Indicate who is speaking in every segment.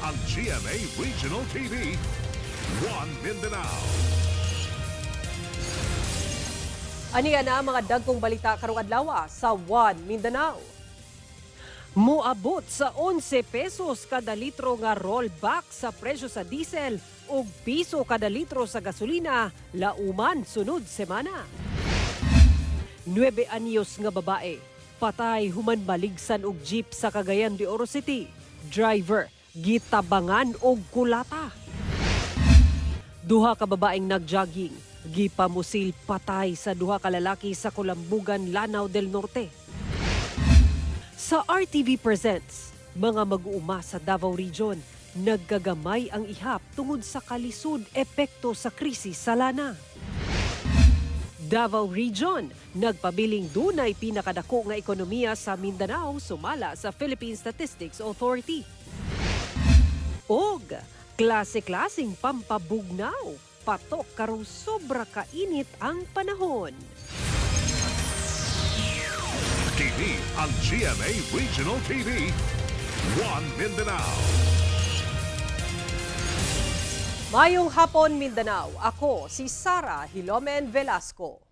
Speaker 1: ang GMA Regional TV, One Mindanao.
Speaker 2: Aniya na mga dagkong balita karong adlaw sa One Mindanao. Muabot sa 11 pesos kada litro nga rollback sa presyo sa diesel ug piso kada litro sa gasolina lauman sunod semana. 9 anyos nga babae patay human maligsan og jeep sa Cagayan de Oro City. Driver gitabangan og kulata. Duha ka babaeng nagjogging gipamusil patay sa duha ka lalaki sa Kulambugan, Lanao del Norte. Sa RTV Presents, mga mag-uuma sa Davao Region, naggagamay ang ihap tungod sa kalisod epekto sa krisis sa lana. Davao Region, nagpabiling dunay pinakadako nga ekonomiya sa Mindanao sumala sa Philippine Statistics Authority. Og klase-klaseng pampabugnaw, patok karong sobra kainit ang panahon.
Speaker 1: Kini ang GMA Regional TV, One Mindanao.
Speaker 2: Mayong hapon Mindanao, ako si Sara Hilomen Velasco.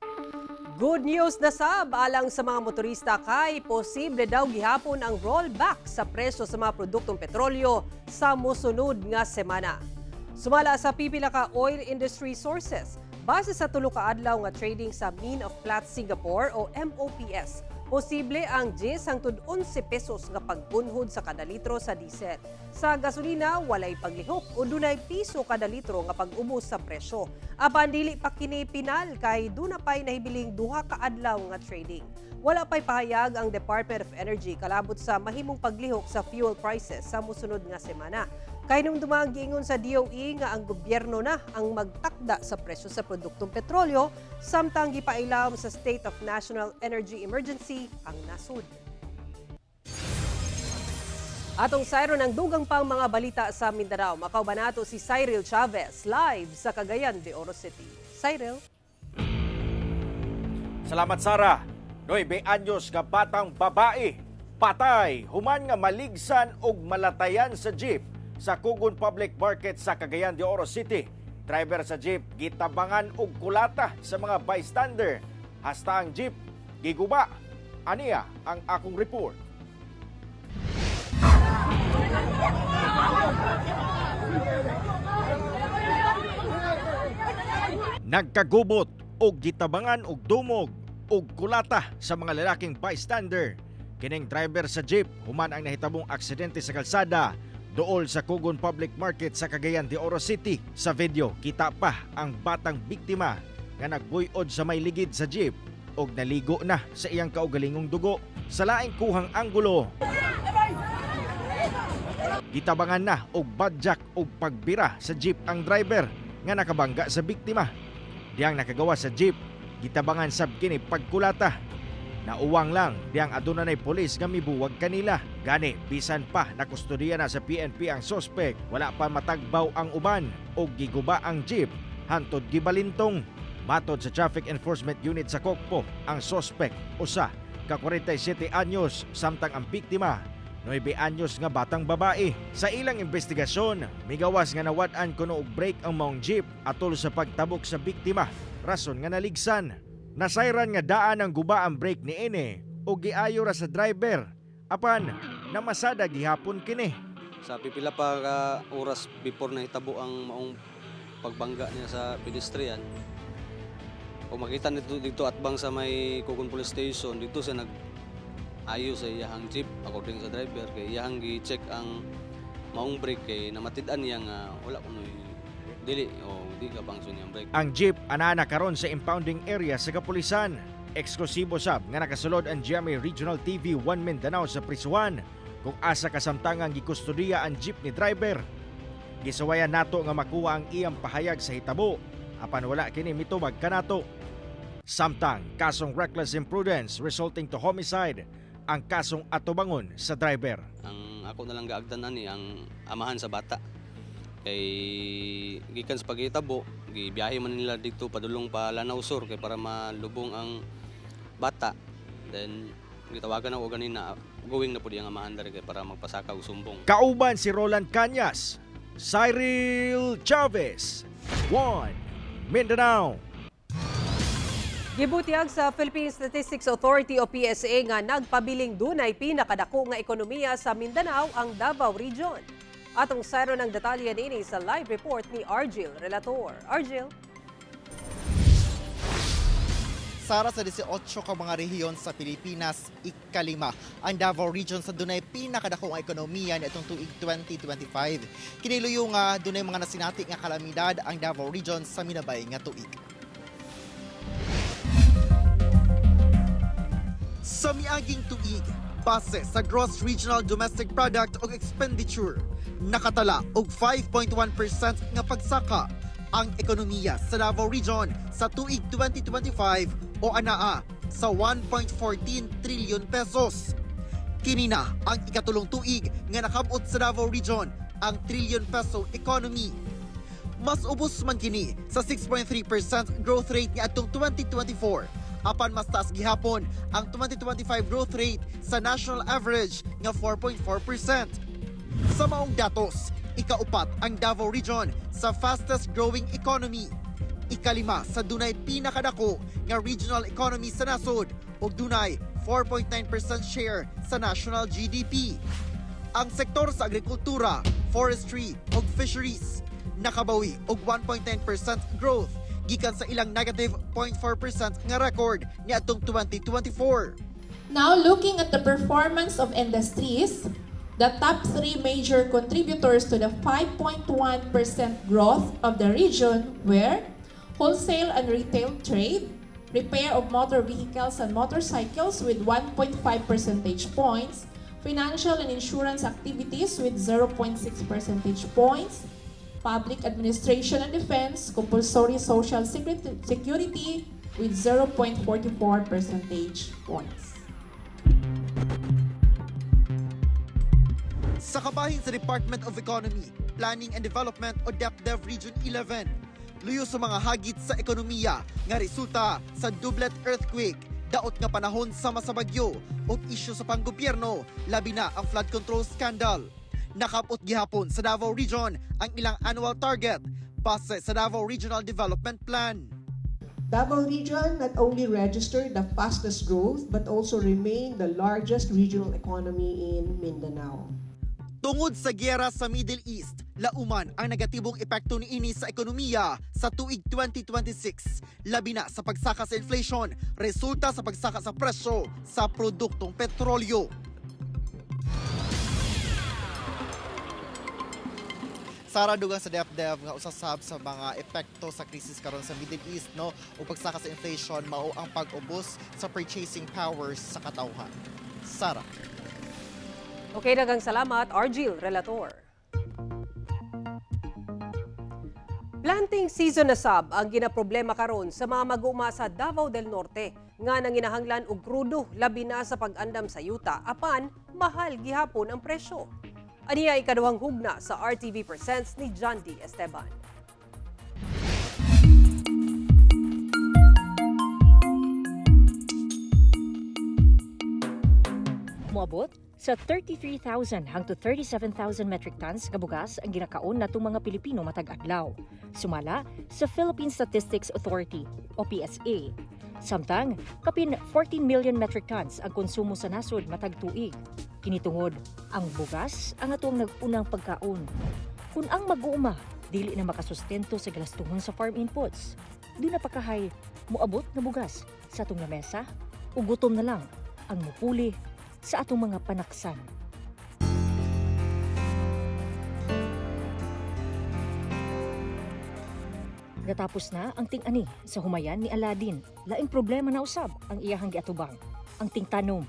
Speaker 2: Good news na sab alang sa mga motorista kay posible daw gihapon ang rollback sa presyo sa mga produktong petrolyo sa mosunod nga semana. Sumala sa pipila ka oil industry sources, base sa tulo ka adlaw nga trading sa Mean of Platts Singapore o MOPS, posible ang 10 hangtod 11 pesos nga pagbunhod sa kada litro sa diesel. Sa gasolina, walay paglihok o dunay piso kada litro nga pag-ubos sa presyo. Apan dili pa kini pinal kay duna pay nahibiling duha ka adlaw nga trading. Wala pay pahayag ang Department of Energy kalabot sa mahimong paglihok sa fuel prices sa mosunod nga semana. Kay nung dumagiingon sa DOE nga ang gobyerno na ang magtakda sa presyo sa produktong petrolyo, samtang gipailam sa State of National Energy Emergency ang nasud. Atong sayro ng dugang pang mga balita sa Mindanao, makauban nato si Cyril Chavez live sa Cagayan de Oro City. Cyril.
Speaker 3: Salamat Sara. 9 anyos nga batang babae patay human nga maligsan og malatayan sa jeep sa Kugon Public Market sa Cagayan de Oro City. Driver sa jeep gitabangan og kulata sa mga bystander. Hasta ang jeep giguba. Aniya ang akong report. Nagkagubot og gitabangan og dumog og kulata sa mga lalaking bystander. Kining driver sa jeep human ang nahitabong aksidente sa kalsada dool sa Kugon Public Market sa Cagayan de Oro City. Sa video, kita pa ang batang biktima nga nagbuyod sa may ligid sa jeep og naligo na sa iyang kaugalingong dugo. Sa laing kuhang anggulo, gitabangan na og badjak og pagbira sa jeep ang driver nga nakabangga sa biktima. Diyang nakagawa sa jeep, gitabangan sab kini pagkulata. Nauwang lang diyang adunay pulis nga mibuwag kanila. Gani, bisan pa nakustodiya na sa PNP ang sospek, wala pa matagbaw ang uban o giguba ang jeep hantod gibalintong. Matod sa Traffic Enforcement Unit sa Kokpo, ang sospek usa ka 47 anyos samtang ang biktima 9 anyos nga batang babae. Sa ilang investigasyon, migawas nga nawad-an kuno og brake ang maong jeep atol sa pagtabok sa biktima, rason nga naligsan. Nasayran nga daan ang guba ang brake ni Ine o giayo ra sa driver. Apan, namasada gihapon kini.
Speaker 4: Sa pipila pa ka oras before na hitabo ang maong pagbangga niya sa pedestrian. Kung makita dito atbang sa may Kugon Police Station, dito siya nag-ayo sa iyahang jeep according sa driver. Kay iyahang gi-check ang maong brake kay namatid-an niya nga wala kunoy dili o di ka bangso niyang brake.
Speaker 3: Ang jeep anana karon sa impounding area sa kapulisan. Eksklusibo sab nga nakasulod ang GMA Regional TV 1 Mindanao sa prisuhan kung asa kasamtangang gikustodiya ang jeep ni driver. Gisawayan nato nga makuha ang iyang pahayag sa hitabo, apan wala kini mitubag kanato. Samtang kasong reckless imprudence resulting to homicide ang kasong atubangon sa driver.
Speaker 4: Ang ako na lang gaagdan ani ang amahan sa bata. Kay gikan sa paghitabo, gibiyahe man nila dito padulong pa Lanao Sur kay para malubong ang bata. Then gitawagan ako ganina going na po diya nga maandar kay para magpasaka og sumbong.
Speaker 3: Kauban si Roland Cañas, Cyril Chavez, One Mindanao.
Speaker 2: Gibutiag sa Philippine Statistics Authority o PSA nga nagpabiling dunay pinakadako nga ekonomiya sa Mindanao ang Davao Region. Atong sayro ng detalye nini sa live report ni Argil Relator. Argil.
Speaker 5: Sara, sa 18 ka mga rehiyon sa Pilipinas, ikalima ang Davao Region sa dunay pinakadako nga ekonomiya ni atong tuig 2025. Kiniluyo nga dunay mga nasinati nga kalamidad ang Davao Region sa minabay nga tuig. Sa miaging tuig, base sa Gross Regional Domestic Product o expenditure, nakatala og 5.1% nga pagsaka ang ekonomiya sa Davao Region sa tuig 2025 o anaa sa 1.14 trillion pesos. Kini na ang ikatulong tuig nga nakabot sa Davao Region ang trillion peso economy. Mas ubos man kini sa 6.3% growth rate ni atong 2024. Apan mas taas gihapon ang 2025 growth rate sa national average nga 4.4%. Sa maong datos, ikaupat ang Davao Region sa fastest growing economy. Ikalima sa dunay pinakadako nga regional economy sa nasod ug dunay 4.9% share sa national GDP. Ang sektor sa agrikultura, forestry ug fisheries nakabawi og 1.9% growth gikan sa ilang negative 0.4% nga record niadtong 2024.
Speaker 6: Now, looking at the performance of industries, the top 3 major contributors to the 5.1% growth of the region were wholesale and retail trade, repair of motor vehicles and motorcycles with 1.5 percentage points, financial and insurance activities with 0.6 percentage points, public administration and defense, compulsory social security with 0.44 percentage points.
Speaker 5: Sa kabahin sa Department of Economy, Planning and Development o DepDev Region 11, luyo sa mga hagit sa ekonomiya nga resulta sa dublet earthquake, daot nga panahon sama sa bagyo ug isyu sa panggobyerno, labi na ang flood control scandal. Nakabot gihapon sa Davao Region ang ilang annual target base sa Davao Regional Development Plan.
Speaker 7: Davao Region not only registered the fastest growth but also remained the largest regional economy in Mindanao.
Speaker 5: Tungod sa giyera sa Middle East, lauman ang negatibong epekto niini sa ekonomiya sa tuig 2026, labi na sa pagsaka sa inflation, resulta sa pagsaka sa presyo sa produktong petrolyo. Sara, dugang sa DepDev nga usasab sa mga epekto sa krisis karon sa Middle East, no, o pagsaka sa inflation mao ang pag-ubos sa purchasing powers sa katawhan. Sara.
Speaker 2: Okay, daghang salamat, Argil Relator. Planting season na sab ang ginaproblema karon sa mga mag-uuma sa Davao del Norte nga nanginahanglan og krudo labi na sa pag-andam sa yuta apan mahal gihapon ang presyo. Aniya ikaduhang hugna sa RTV Presents ni John D. Esteban.
Speaker 8: Moabot sa 33,000 hangtod 37,000 metric tons nga bugas ang ginakaon natong mga Pilipino matag adlaw. Sumala sa Philippine Statistics Authority o PSA. Samtang kapin 14 million metric tons ang konsumo sa nasod matag tuig. Kinitungod ang bugas ang atong nag-unang pagkaon. Kung ang mag-uuma dili na makasustento sa galastungon sa farm inputs, di na pakahay moabot na bugas sa atong lamesa ug gutom na lang ang mupuli sa atong mga panaksan. Natapos na ang ting-ani sa humayan ni Aladdin. Laing problema na usab ang iyahang giatubang. Ang tingtanom,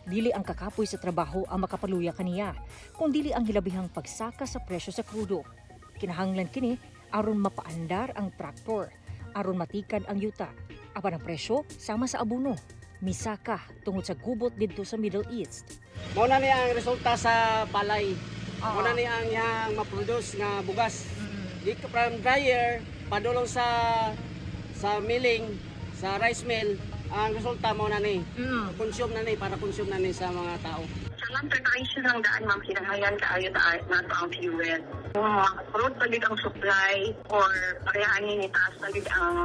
Speaker 8: dili ang kakapoy sa trabaho ang makapaluya kaniya, kung dili ang hilabihang pagsaka sa presyo sa krudo. Kinahanglan kini aron mapaandar ang traktor, aron matikad ang yuta. Apan ang presyo sama sa abono. Misaka tungod sa gubot didto sa Middle East.
Speaker 9: Mao na ni ang resulta sa balay. Mao na ni ang yang ma-produce nga bugas. Di from dryer padulong sa milling, sa rice mill, ang resulta mao na ni. Consume na ni para consume na ni sa mga tao.
Speaker 10: transportation ng daan, ma'am, kinahanglan kaayo na ang fuel. Road palit ang supply or parehanin ni taas palit ang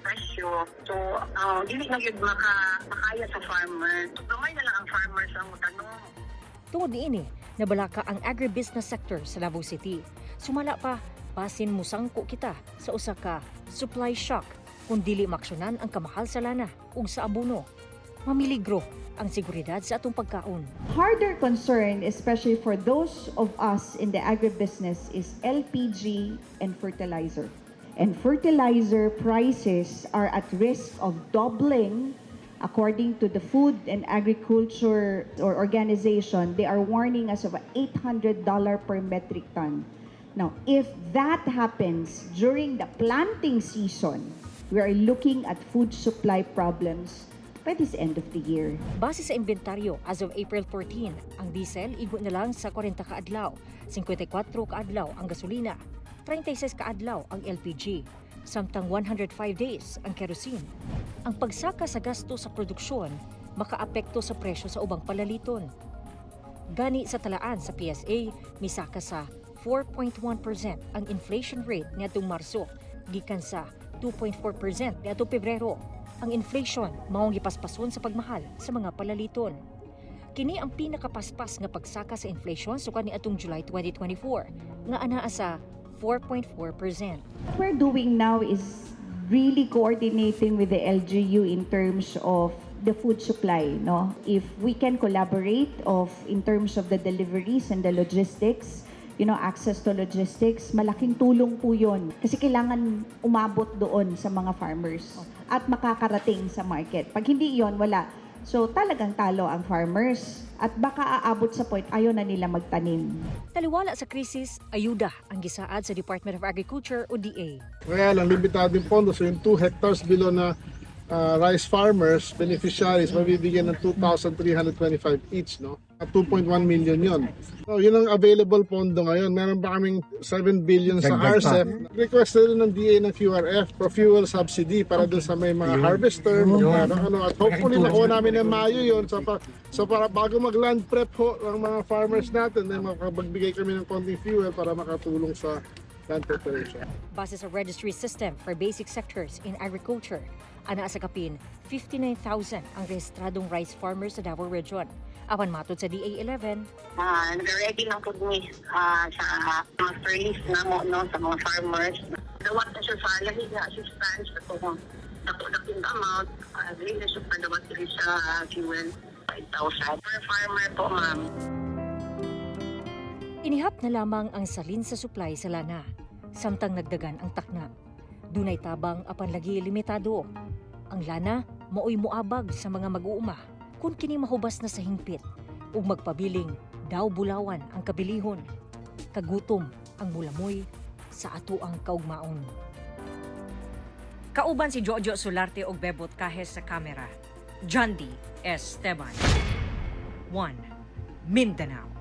Speaker 10: presyo. So, dili na yun makaya sa farmer. Gamay na lang ang farmers ang tanong.
Speaker 8: Tungod niini, nabalaka ang agribusiness sector sa Davao City. Sumala pa, basin musangko kita sa usa ka supply shock kung dili maksyonan ang kamahal sa lana ug sa abono. Mamiligro ang seguridad sa atong pagkaon.
Speaker 11: Harder concern, especially for those of us in the agribusiness, is LPG and fertilizer. And fertilizer prices are at risk of doubling. According to the Food and Agriculture Organization, they are warning us of $800 per metric ton. Now, if that happens during the planting season, we are looking at food supply problems by this end of the year.
Speaker 8: Base sa inventaryo, as of April 14, ang diesel igo na lang sa 40 kaadlaw, 54 kaadlaw ang gasolina, 36 kaadlaw ang LPG, samtang 105 days ang kerosene. Ang pagsaka sa gasto sa produksyon makaapekto sa presyo sa ubang palaliton. Gani sa talaan sa PSA, misaka sa 4.1% ang inflation rate niadtong Marso, gikan sa 2.4% niadtong Pebrero. Ang inflation maong gipaspason sa pagmahal sa mga palaliton. Kini ang pinakapaspas nga pagsaka sa inflation sukad niadtong July 2024 nga anaa sa 4.4%.
Speaker 11: What we're doing now is really coordinating with the LGU in terms of the food supply, no? If we can collaborate in terms of the deliveries and the logistics, access to logistics, malaking tulong po yun. Kasi kailangan umabot doon sa mga farmers at makakarating sa market. Pag hindi yon wala. So talagang talo ang farmers at baka aabot sa point ayaw na nila magtanim.
Speaker 8: Taliwala sa krisis, ayuda ang gisaad sa Department of Agriculture o DA.
Speaker 12: Kaya lang, limitado yung pondo. So yung 2 hectares below na rice farmers, beneficiaries, mabibigyan ng 2,325 each, no? At 2.1 million yon. So yun ang available pondo ngayon. Meron pa kaming 7 billion sa RCEP. Request rin ng DA ng QRF for fuel subsidy para doon sa may mga harvester, at hopefully nakuha namin ng Mayo yun. So para bago mag-land prep ho ng mga farmers natin, makapagbigay kami ng konting fuel para makatulong sa land preparation.
Speaker 8: Base sa registry system for basic sectors in agriculture, ana sa kapin 59,000 ang rehistradong rice farmers sa Davao Region. Apan matod sa DA11,
Speaker 10: nag-ready ng food sa mga service na mo, no, sa mga farmers. Dawat na siya sa lahi na assistance sa itong nakudaking amount. Dili na siya padawat sa fuel, 5,000 per farmer po, ma'am.
Speaker 8: inihap na lamang ang salin sa supply sa lana, samtang nagdagan ang takna. Dunay tabang apan lagi limitado. Ang lana maoy moabag sa mga mag-uuma kung kini mahubas na sa hingpit ug magpabiling daw bulawan ang kabilihon. Kagutom ang mulamoy sa ato ang kaugmaon. Kauban si Jojo Solarte og Bebot Kahes sa kamera. John D. Esteban. 1. Mindanao.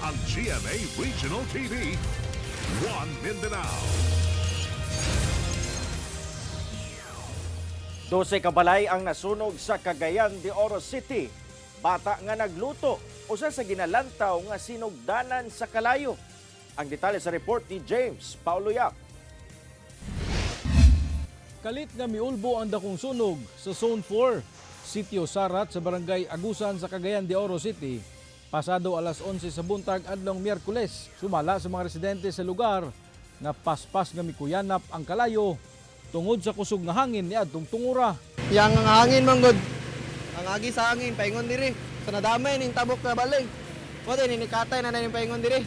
Speaker 1: Ang GMA Regional TV, 1 Mindanao.
Speaker 3: 12 kabalay ang nasunog sa Cagayan de Oro City. Bata nga nagluto, usa sa ginalantaw nga sinugdanan sa kalayo. Ang detalye sa report ni James Paulo Yap.
Speaker 13: Kalit nga miulbo ang dakong sunog sa Zone 4, Sitio Sarat sa Barangay Agusan sa Cagayan de Oro City. Pasado alas 11 sa buntag adlong Miyerkules, sumala sa mga residente sa lugar nga paspas nga mikuyanap ang kalayo tungod sa kusog nga hangin niadtong tungura.
Speaker 14: Yang ang hangin manggod. Ang agi sa hangin paingon diri. Sa nadamay ning tabok na balay. Mo din ni katay na ning paingon diri.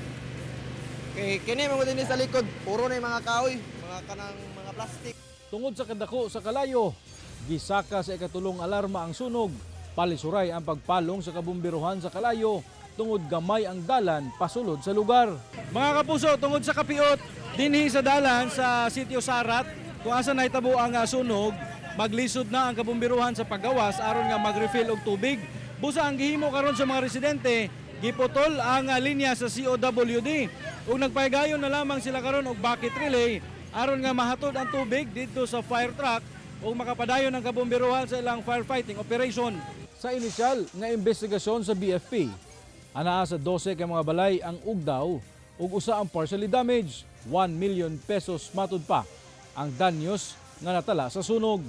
Speaker 14: Kay kini manggod din sa likod, puro na mga kahoy, mga kanang mga plastic.
Speaker 13: Tungod sa kadako sa kalayo, gisaka sa ikatulong alarma ang sunog, palisuray ang pagpalong sa kabumbiruhan sa kalayo, tungod gamay ang dalan pasulod sa lugar. Mga kapuso, tungod sa kapiot, dinhi sa dalan sa Sitio Sarat, kung asa nahitabo ang sunog, maglisod na ang kabumbiruhan sa paggawas aron nga mag-refill og tubig. Busa ang gihimo karon sa mga residente, giputol ang linya sa COWD ug nagpahigayon na lamang sila karon og bucket relay aron nga mahatod ang tubig dito sa fire truck o makapadayon ang kabumbiruhan sa ilang firefighting operation. Sa inisyal nga investigasyon sa BFP, anaa sa 12 ka mga balay ang ugdaw ug usa ang partially damaged. 1 million pesos matud pa ang danyos nga natala sa sunog.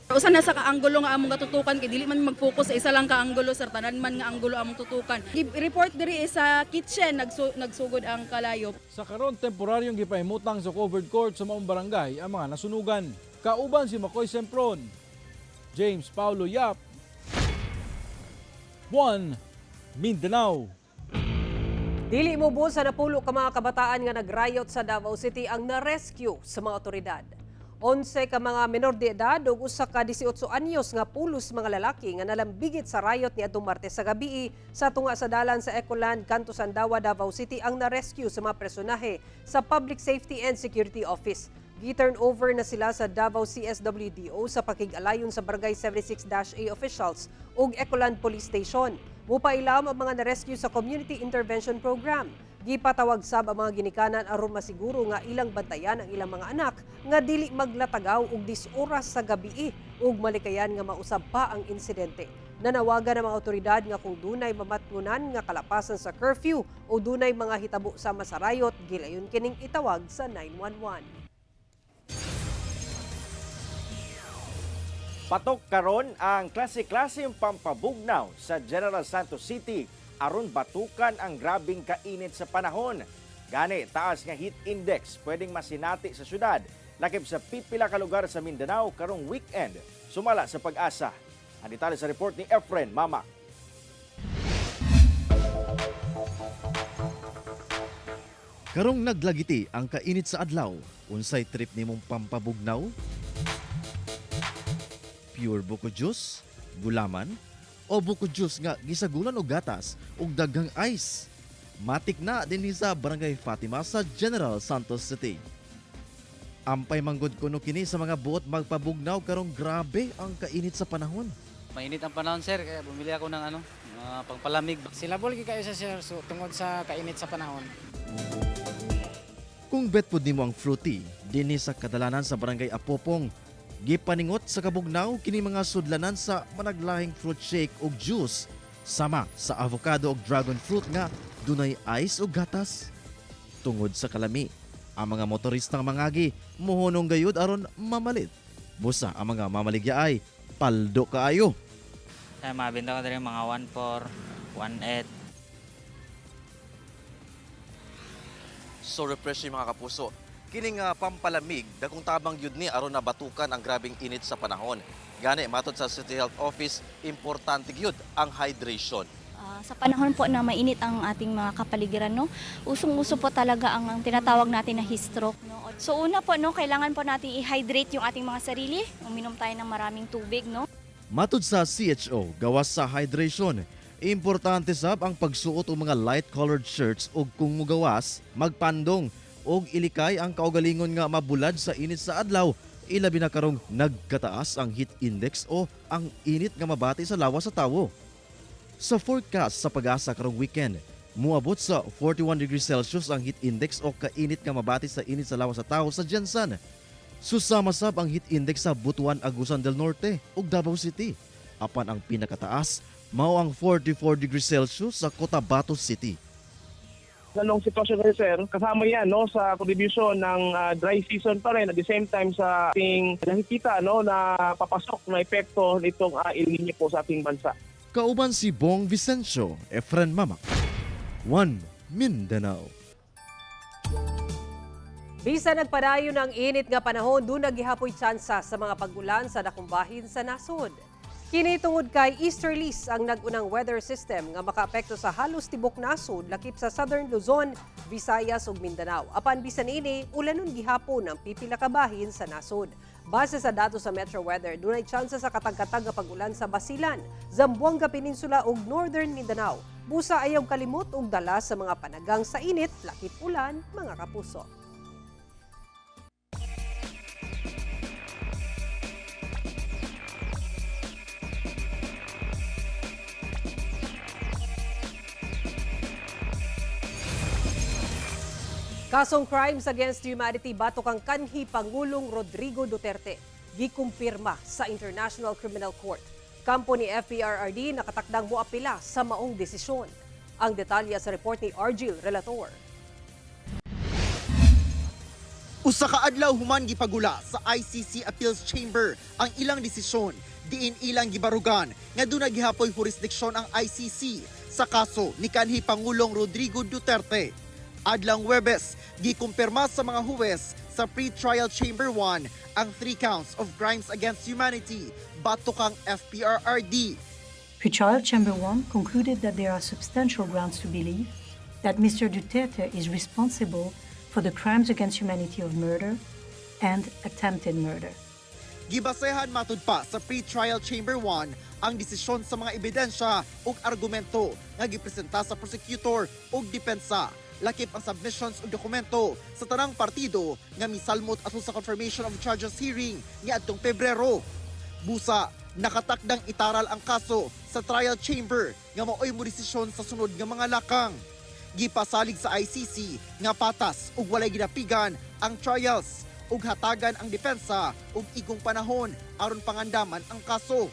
Speaker 15: Usa na sa kaanggulo nga among gatutukan kay dili man mag-focus sa isa lang kaanggulo sir, tanan man nga anggulo among tutukan. Report diri sa kitchen nagsugod ang kalayo.
Speaker 13: Sa karon temporaryong gipahimutang sa covered court sa maong barangay ang mga nasunugan. Kauban si Makoy Sempron, James Paulo Yap, 1 Mindanao.
Speaker 2: Dili mo sa napulo ka mga kabataan nga nag-riot sa Davao City ang na-rescue sa mga otoridad. 11 ka mga menor de edad ug usa ka 18 anyos nga pulos mga lalaki nga nalambigit sa riot ni adtong Martes sa gabii sa tunga sa dalan sa Ecoland, Kanto Sandawa, Davao City ang na-rescue sa mga personahe sa Public Safety and Security Office. Gi-turn over na sila sa Davao CSWDO sa pakig-alayon sa Barangay 76-A officials ug Ecoland Police Station. Mupailam ang mga na-rescue sa Community Intervention Program. Gipatawag sab ang mga ginikanan aron masiguro nga ilang bantayan ang ilang mga anak nga dili maglatagaw og 10 oras sa gabii ug malikayan nga mausab pa ang insidente. Nanawagan ang mga otoridad nga kung dunay mamatngunan nga kalapasan sa curfew o dunay mga hitabo sama sa riot, gilayon kining itawag sa 911.
Speaker 3: Patok karon ang klase-klaseng pampabugnaw sa General Santos City aron batukan ang grabing kainit sa panahon. Gani, taas nga heat index pwedeng masinati sa syudad, lakip sa pipila ka lugar sa Mindanao karong weekend. Sumala sa Pag-asa. Ang detalye sa report ni Efren Mama.
Speaker 16: Karong naglagiti ang kainit sa adlaw, unsay trip nimong pampabugnaw? Pure buko juice, gulaman, o buko juice nga gisagulan og gatas ug daghang ice. Matik na dinhi sa Barangay Fatima sa General Santos City. Ampay manggod kuno kini sa mga buot magpabugnaw karong grabe ang kainit sa panahon.
Speaker 17: Mainit ang panahon sir, kaya bumili ako ng pangpalamig.
Speaker 18: Silabol kayo sa sir so, tungod sa kainit sa panahon.
Speaker 16: Kung bet pud nimo ang fruity dinhi sa kadalanan sa Barangay Apopong, gipaningot sa kabugnaw kini mga sudlanan sa managlahing fruit shake ug juice sama sa avocado ug dragon fruit nga dunay ice ug gatas. Tungod sa kalami, ang mga motoristang mangagi mohonong gayud aron mamalit. Busa ang mga mamaligya ay paldo kaayo.
Speaker 17: Kaya mabinta ko din mga 1.4, 1.8.
Speaker 19: So refreshing mga kapuso. Kining pampalamig, dakong tabang yun ni aron na batukan ang grabing init sa panahon. Gani, matod sa City Health Office, importante yun ang hydration.
Speaker 20: Sa panahon po na mainit ang ating mga kapaligiran, no, usong-uso po talaga ang tinatawag natin na heat stroke. No? So una po, no, kailangan po natin i-hydrate yung ating mga sarili. Uminom tayo ng maraming tubig. No?
Speaker 16: Matod sa CHO, gawas sa hydration, importante sab ang pagsuot og mga light-colored shirts ug kung mugawas, magpandong og ilikay ang kaugalingon nga mabulad sa init sa adlaw, ilabi na karong nagkataas ang heat index o ang init nga mabati sa lawas sa tawo. Sa forecast sa Pag-asa karong weekend, muabot sa 41 degrees Celsius ang heat index o kainit nga mabati sa init sa lawas sa tawo sa Jensan. Susama sab ang heat index sa Butuan, Agusan del Norte ug Davao City. Apan ang pinakataas mao ang 44 degrees Celsius sa Cotabato City.
Speaker 21: Ganong sitwasyon kasi sir, kasama yan no, sa contribution ng dry season pa rin at the same time sa ating nakikita no, na papasok na epekto nitong El Niño po sa ating bansa.
Speaker 16: Kauban si Bong Vicencio, Efren Mama, 1 Mindanao.
Speaker 2: Bisa nagpadayon ang init nga panahon, doon naghihapoy tsansa sa mga pag-ulan sa dakong bahin sa nasod. Kini tungod kay easterlies ang nagunang weather system nga makaapekto sa halos tibok nasod lakip sa Southern Luzon, Visayas ug Mindanao. Apan bisan ini, ulanon gihapon ang pipila ka bahin sa nasod. Base sa datos sa Metro Weather, dunay tsansa sa katag-katag nga pag-ulan sa Basilan, Zamboanga Peninsula ug Northern Mindanao. Busa ayaw kalimot ug dala sa mga panagang sa init, lakip ulan, mga kapuso. Kasong Crimes Against Humanity batok ang kanhi Pangulong Rodrigo Duterte gikumpirma sa International Criminal Court. Kampo ni FPRRD nakatakdang moapila sa maong desisyon. Ang detalye sa report ni Argil Relator.
Speaker 5: Usa ka adlaw human gipagula sa ICC Appeals Chamber ang ilang desisyon diin ilang gibarugan nga dunay gihapoy jurisdiksyon ang ICC sa kaso ni kanhi Pangulong Rodrigo Duterte. Adlang Huwebes, gikumpirma sa mga huwes sa pre-trial Chamber 1 ang 3 counts of crimes against humanity batok ang FPRRD.
Speaker 4: Pre-trial Chamber 1 concluded that there are substantial grounds to believe that Mr. Duterte is responsible for the crimes against humanity of murder and attempted murder.
Speaker 5: Gibasehan matud pa sa pre-trial Chamber 1 ang desisyon sa mga ebidensya ug argumento nga gipresenta sa prosecutor ug depensa. Lakip ang submissions ug dokumento sa tanang partido nga misalmot ato sa confirmation of charges hearing nga adtong Pebrero. Busa, nakatakdang itaral ang kaso sa trial chamber nga maoy mo desisyon sa sunod nga mga lakang. Gipasalig sa ICC nga patas ug walay ginapigan ang trials ug hatagan ang depensa ug igong panahon aron pangandaman ang kaso.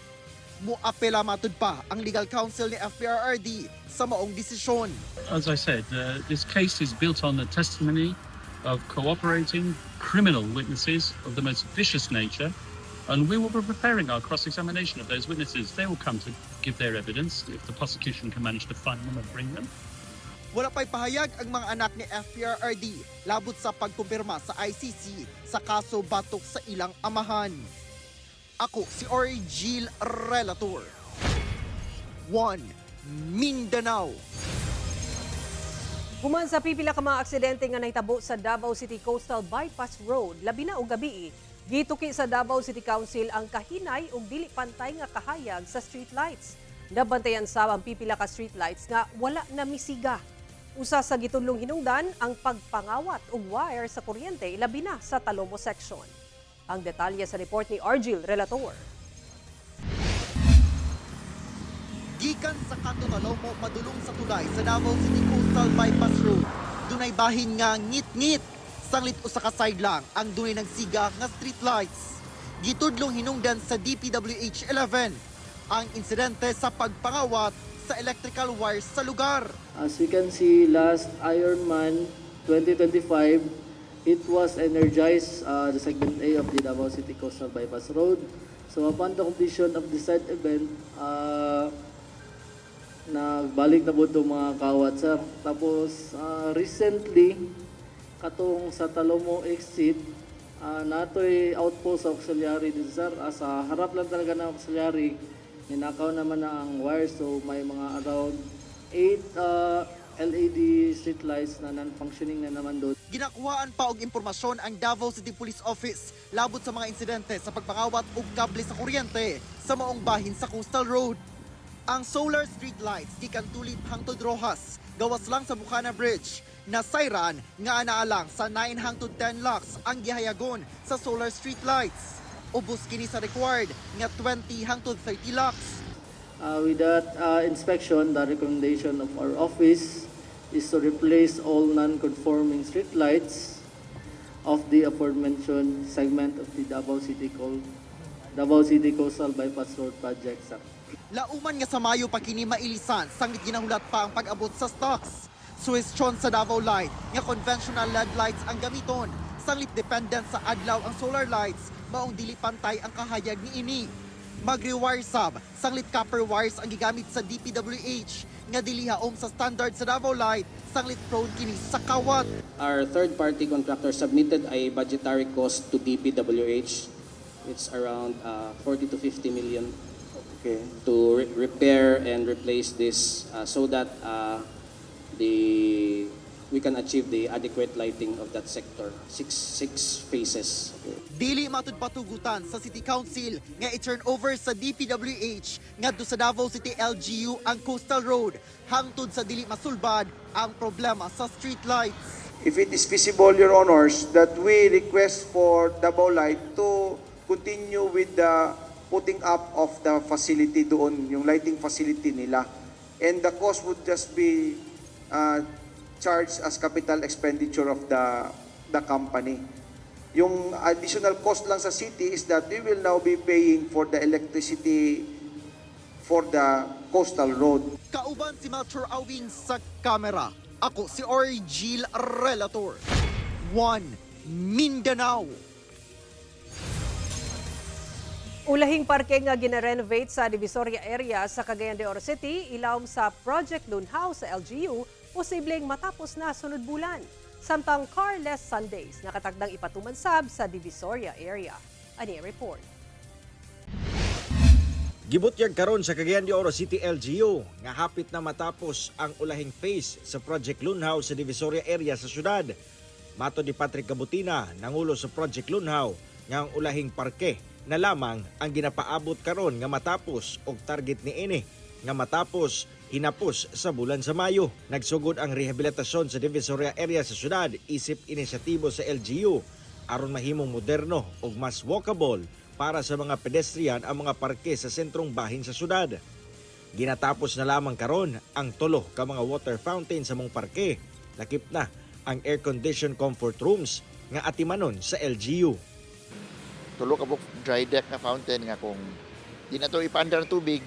Speaker 5: Muapela matud pa ang legal counsel ni FPRRD sa maong desisyon.
Speaker 22: As I said, this case is built on the testimony of cooperating criminal witnesses of the most vicious nature, and we will be preparing our cross-examination of those witnesses. They will come to give their evidence if the prosecution can manage to find them and bring them.
Speaker 5: Wala pa'y pahayag ang mga anak ni FPRRD labot sa pagkumpirma sa ICC sa kaso batok sa ilang amahan. Ako si Argil Relator. 1 Mindanao.
Speaker 2: Human sa pipila ka mga aksidente nga nahitabo sa Davao City Coastal Bypass Road, labi na og gabi, gituki sa Davao City Council ang kahinay ug dili pantay nga kahayag sa street lights. Nabantayan sa ang pipila ka street lights nga wala na misiga. Usa sa gitudlong hinungdan ang pagpangawat og wire sa kuryente labi na sa Talomo section. Ang detalye sa report ni Argil Relator.
Speaker 5: Gikan sa Kanto Talomo padulong sa tulay sa Davao City Coastal Bypass Road, dunay bahin nga ngit-ngit. Sanglit usa ka side lang ang dunay nagsiga nga street lights. Gitudlong hinungdan sa DPWH 11 ang insidente sa pagpangawat sa electrical wires sa lugar.
Speaker 23: As we can see, last Ironman 2025, it was energized, the segment A of the Davao City Coastal Bypass Road. So upon the completion of the said event, nagbalik na po itong mga kawat, sir. Tapos recently, katong sa Talomo exit, nato'y outpost sa auxiliary din, sir. Sa harap lang talaga ng auxiliary, ninakaw naman na ang wire. So may mga around 8 LED street lights na non-functioning na naman doon.
Speaker 5: Ginakuhaan pa og impormasyon ang Davao City Police Office labot sa mga insidente sa pagpangawat og kable sa kuryente sa maong bahin sa Coastal Road. Ang solar street lights gikan Tulip hangtod Rojas gawas lang sa Bukana Bridge na sayran nga anaalang sa 9 hangtod 10 lux ang gihayagon sa solar street lights. Ubos kini sa required nga 20 hangtod 30 lux.
Speaker 23: With that inspection, the recommendation of our office is to replace all non-conforming street lights of the aforementioned segment of the Davao City Coastal Bypass Road project.
Speaker 5: Lauman nga sa Mayo pa kini mailisan, sanglit ginahulat pa ang pag-abot sa stocks. Suwestyon sa Davao Light nga conventional LED lights ang gamiton, sanglit dependent sa adlaw ang solar lights, maong dili pantay ang kahayag ni ini. Magre-wire sub, sanglit copper wires ang gigamit sa DPWH nga dili haom sa standard sa Davao Light, sanglit prone kini sa kawat.
Speaker 24: Our third-party contractor submitted a budgetary cost to DPWH. It's around 40 to 50 million okay, to repair and replace this so that we can achieve the adequate lighting of that sector. Six phases. Okay.
Speaker 5: Dili matud patugutan sa City Council nga i-turn over sa DPWH ngadto sa Davao City LGU ang Coastal Road hangtod sa dili masulbad ang problema sa street lights.
Speaker 6: If it is feasible, Your Honors, that we request for Davao Light to continue with the putting up of the facility doon, yung lighting facility nila. And the cost would just be charged as capital expenditure of the company. Yung additional cost lang sa city is that we will now be paying for the electricity for the coastal road.
Speaker 5: Kauban si Melchor Awing sa kamera. Ako si Orgil Relator. 1 Mindanao.
Speaker 2: Ulahing parke nga gina-renovate sa Divisoria area sa Cagayan de Oro City, ilawom sa Project Loon House sa LGU, posibleng matapos na sunod bulan. Samtang Carless Sundays nakatagdang ipatumansab sa Divisoria area. Ani report.
Speaker 3: Gibutyag karon sa Cagayan de Oro City LGU nga hapit na matapos ang ulahing phase sa Project Loon House sa Divisoria area sa syudad. Mato ni Patrick Cabutina, nangulo sa Project Loon House, nga ang ulahing parke na lamang ang ginapaabot karon nga matapos og target ni ini nga matapos hinapos sa bulan sa Mayo. Nagsugod ang rehabilitasyon sa Divisoria area sa syudad isip inisyatibo sa LGU aron mahimong moderno ug mas walkable para sa mga pedestrian ang mga parke sa sentrong bahin sa syudad. Ginatapos na lamang karon ang 3 ka mga water fountain sa mong parke. Lakip na ang air-conditioned comfort rooms nga atimanon sa LGU.
Speaker 7: 3 ka dry deck na fountain nga kung di na to ipaandar ng tubig,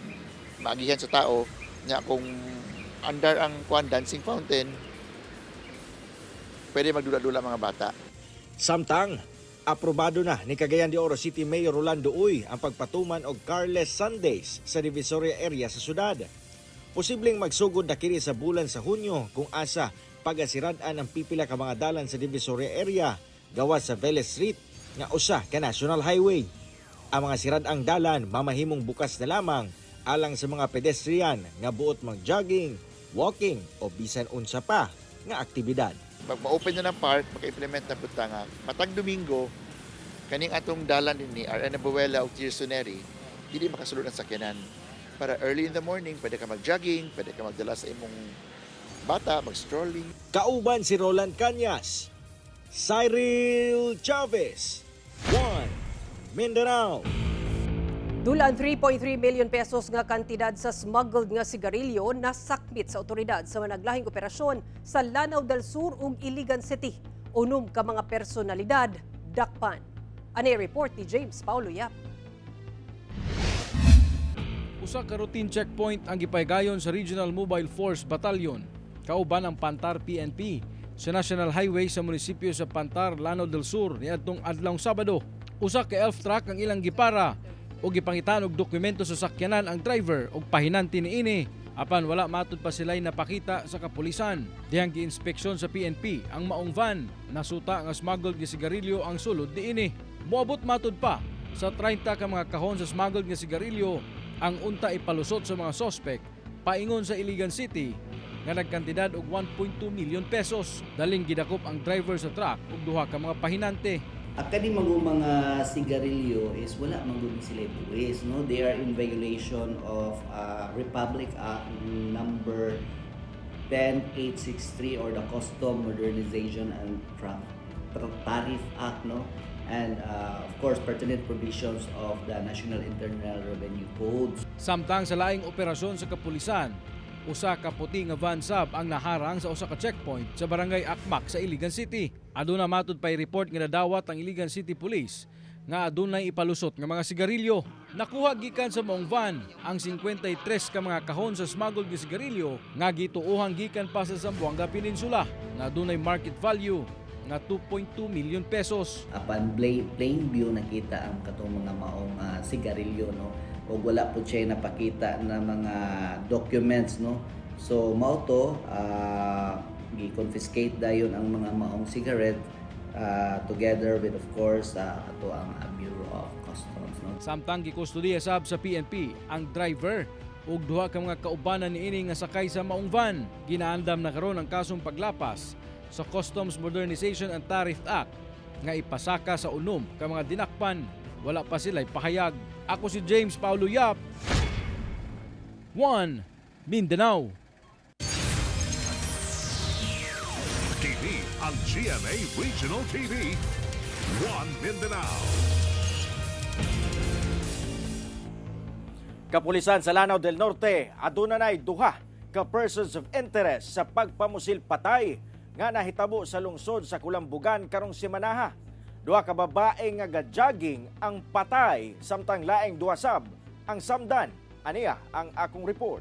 Speaker 7: maagihan sa tao, nga kung andar ang dancing fountain, pwede magdula-dula mga bata.
Speaker 3: Samtang, aprobado na ni Cagayan de Oro City Mayor Rolando Uy ang pagpatuman og Carless Sundays sa Divisoria area sa syudad. Posibleng magsugod na kini sa bulan sa Hunyo kung asa pagasirad-an ang pipila ka mga dalan sa Divisoria area gawas sa Velez Street nga usa ka national highway. Ang mga sirad-ang dalan mamahimong bukas na lamang alang sa mga pedestrian nga buot mag-jogging, walking o bisan unsa pa nga aktibidad.
Speaker 7: Pag ma-open na ng park, maka-implement na punta nga, matag Domingo, kaning atong dalan din ni R.N. Abuela o Tirsuneri, hindi makasulod ng sakyanan. Para early in the morning, pwede ka mag-jogging, pwede ka magdala sa imong bata, mag-strolling.
Speaker 3: Kauban si Roland Cañas, Cyril Chavez, 1 Mindanao.
Speaker 2: Dulan 3.3 million pesos nga kantidad sa smuggled nga sigarilyo na sakmit sa otoridad sa managlahing operasyon sa Lanao del Sur ug Iligan City. Unom ka mga personalidad dakpan. Ani report ni James Paulo Yap.
Speaker 13: Usa ka routine checkpoint ang gipaygayon sa Regional Mobile Force Battalion, kauban ang Pantar PNP sa National Highway sa munisipyo sa Pantar, Lanao del Sur niadtong adlawng Sabado. Usa ka elf truck ang ilang gipara o gipangitan og dokumento sa sakyanan ang driver og pahinanti niini apan wala matud pa sila'y napakita sa kapulisan. Dihang giinspeksyon sa PNP ang maong van, nasuta nga smuggled nga sigarilyo ang sulod niini. Moabot matud pa sa 30 ka mga kahon sa smuggled nga sigarilyo ang unta ipalusot sa mga sospek paingon sa Iligan City nga nagkantidad og 1.2 million pesos. Daling gidakop ang driver sa truck ug duha ka mga pahinante.
Speaker 9: Kani mga sigarilyo is wala mangguni sila buwis, no? They are in violation of Republic Act number 10863 or the Custom Modernization and Tariff Act, no? And of course pertinent provisions of the National Internal Revenue Code.
Speaker 13: Samtang sa laing operasyon sa kapulisan, usa ka puti nga van sab ang naharang sa usa ka checkpoint sa barangay Akmak sa Iligan City. Aduna matud pay report nga nadawat ang Iligan City Police nga adunay ipalusot nga mga sigarilyo. Nakuha gikan sa maong van ang 53 ka mga kahon sa smuggled nga sigarilyo nga gituohang gikan pa sa Zamboanga Peninsula nga adunay market value nga 2.2 million pesos.
Speaker 9: Upon plain view nakita ang katong mga maong sigarilyo, no? O wala po siya napakita na mga documents, no? So mao to gi-confiscate dayon ang mga maong cigarette together with of course ato ang Bureau of Customs, no?
Speaker 13: Samtang gikustudiya sab sa PNP ang driver ug duha ka mga kaubanan niini nga sakay sa maong van. Ginaandam na karon ang kasong paglapas sa Customs Modernization and Tariff Act nga ipasaka sa unom ka mga dinakpan. Wala pa sila'y pahayag. Ako si James Paulo Yap, 1 Mindanao.
Speaker 1: TV ang GMA Regional TV. 1 Mindanao.
Speaker 3: Kapulisan sa Lanao del Norte aduna nay duha ka persons of interest sa pagpamusil patay nga nahitabo sa lungsod sa Kulambugan karong semanaha. Duha ka babae nga ga-jogging ang patay samtang laing duha sab ang samdan. Aniya ang akong report.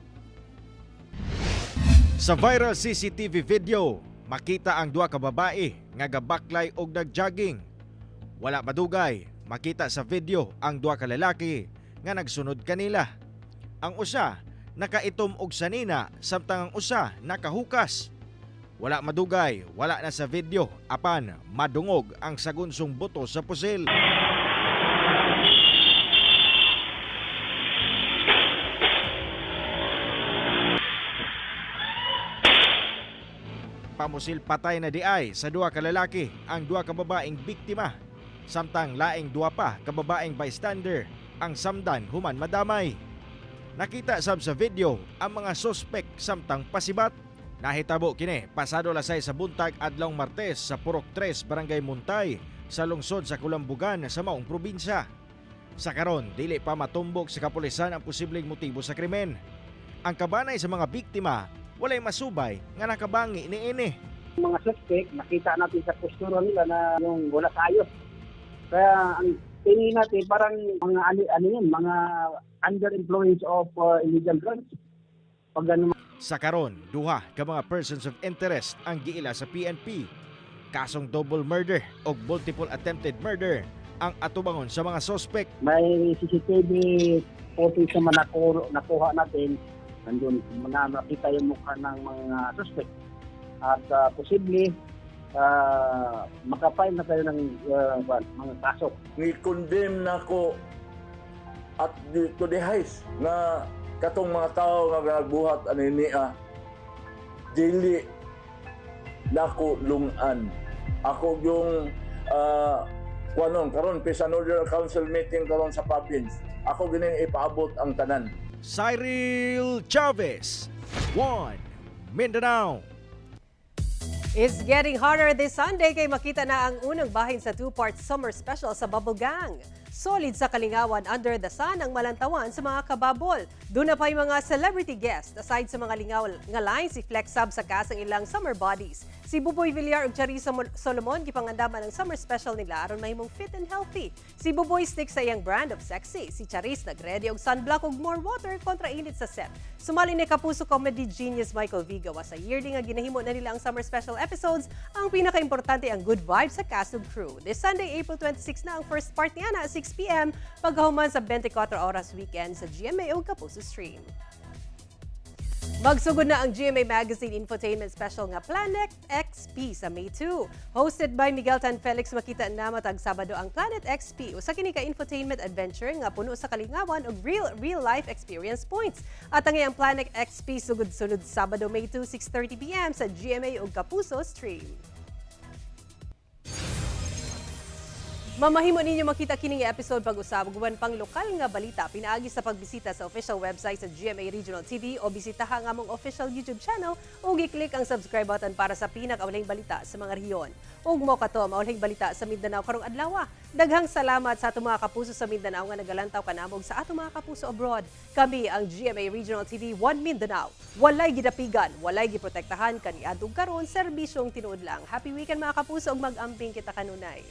Speaker 3: Sa viral CCTV video, makita ang duha ka babae nga gabaklay og nag-jogging. Wala madugay, makita sa video ang duha ka lalaki nga nagsunod kanila. Ang usa nakaitom og sanina samtang ang usa nakahukas. Wala madugay, wala na sa video apan madungog ang sagunsong buto sa pusil. Pamusil patay na diay sa duha ka lalaki ang duha ka babaeng biktima. Samtang laing duha pa ka babaeng bystander ang samdan human madamay. Nakita sab sa video ang mga suspek samtang pasibat. Nahitabo kini pasado lasay sa buntag adlawng Martes sa Purok 3, Barangay Muntay sa lungsod sa Kulambugan sa maong probinsya. Sa karon, dili pa matumbok sa kapulisan ang posibleng motibo sa krimen. Ang kabanay sa mga biktima walay masubay nga nakabangi niini.
Speaker 8: Mga suspect, nakita natin sa postura nila na yung wala tayo. Kaya ang tingin natin parang mga mga under influence of illegal drugs. Pag
Speaker 3: Sa karon, duha ka mga persons of interest ang giila sa PNP. Kasong double murder o multiple attempted murder ang atubangon sa mga suspect.
Speaker 8: May CCTV footage naman nakuha natin. Nandun, nakita yung mukha ng mga suspect. At posible, makapile na tayo ng mga kaso.
Speaker 10: Ni-condemn na ko at to the highest na katong mga tao nga nagbuhat aniniya dili nako lungan. Ako yung karon sa Northern Council meeting karon sa province. Ako ginin ipaabot ang tanan.
Speaker 3: Cyril Chavez, 1 Mindanao.
Speaker 2: It's getting hotter this Sunday kay makita na ang unang bahin sa two-part summer special sa Bubble Gang. Solid sa kalingawan under the sun ang malantawan sa mga kababol. Doon na pa yung mga celebrity guests. Aside sa mga lingaw nga line, si Flex Sub sa kasang ilang summer bodies. Si Buboy Villar ug Charissa Solomon gipangandaman ang summer special nila aron mahimong fit and healthy. Si Buboy stick sa iyang brand of sexy. Si Charis nagready og sunblock ug more water kontra init sa set. Sumali ni Kapuso comedy genius Michael Vigawa sa yearly nga ginahimo na nila ang summer special episodes. Ang pinakaimportante ang good vibes sa cast ug crew. This Sunday, April 26 na ang first part niya na 6 p.m. pagkahuman sa 24 oras weekend sa GMA ug Kapuso Stream. Magsugod na ang GMA Magazine Infotainment Special nga Planet XP sa May 2. Hosted by Miguel Tan Felix, makita na matag Sabado ang Planet XP usa kini ka infotainment adventure nga puno sa kalingawan ug real life experience points. At ang iyang Planet XP sugod-sunod Sabado May 2, 6:30 p.m. sa GMA ug Kapuso Stream. Mamahimo ninyo makita kining episode pag-usab guban pang lokal nga balita pinaagi sa pagbisita sa official website sa GMA Regional TV o bisitaha nga among official YouTube channel o gi-click ang subscribe button para sa pinakauling balita sa mga rehiyon. Ug mo kato mauling balita sa Mindanao karong adlaw. Daghang salamat sa atong mga kapuso sa Mindanao nga nagalantaw kanamog sa atong mga kapuso abroad. Kami ang GMA Regional TV 1 Mindanao. Walay gidapigan, walay giprotektahan kaniadtong karon serbisyong tinuod lang. Happy weekend mga kapuso ug mag-amping kita kanunay.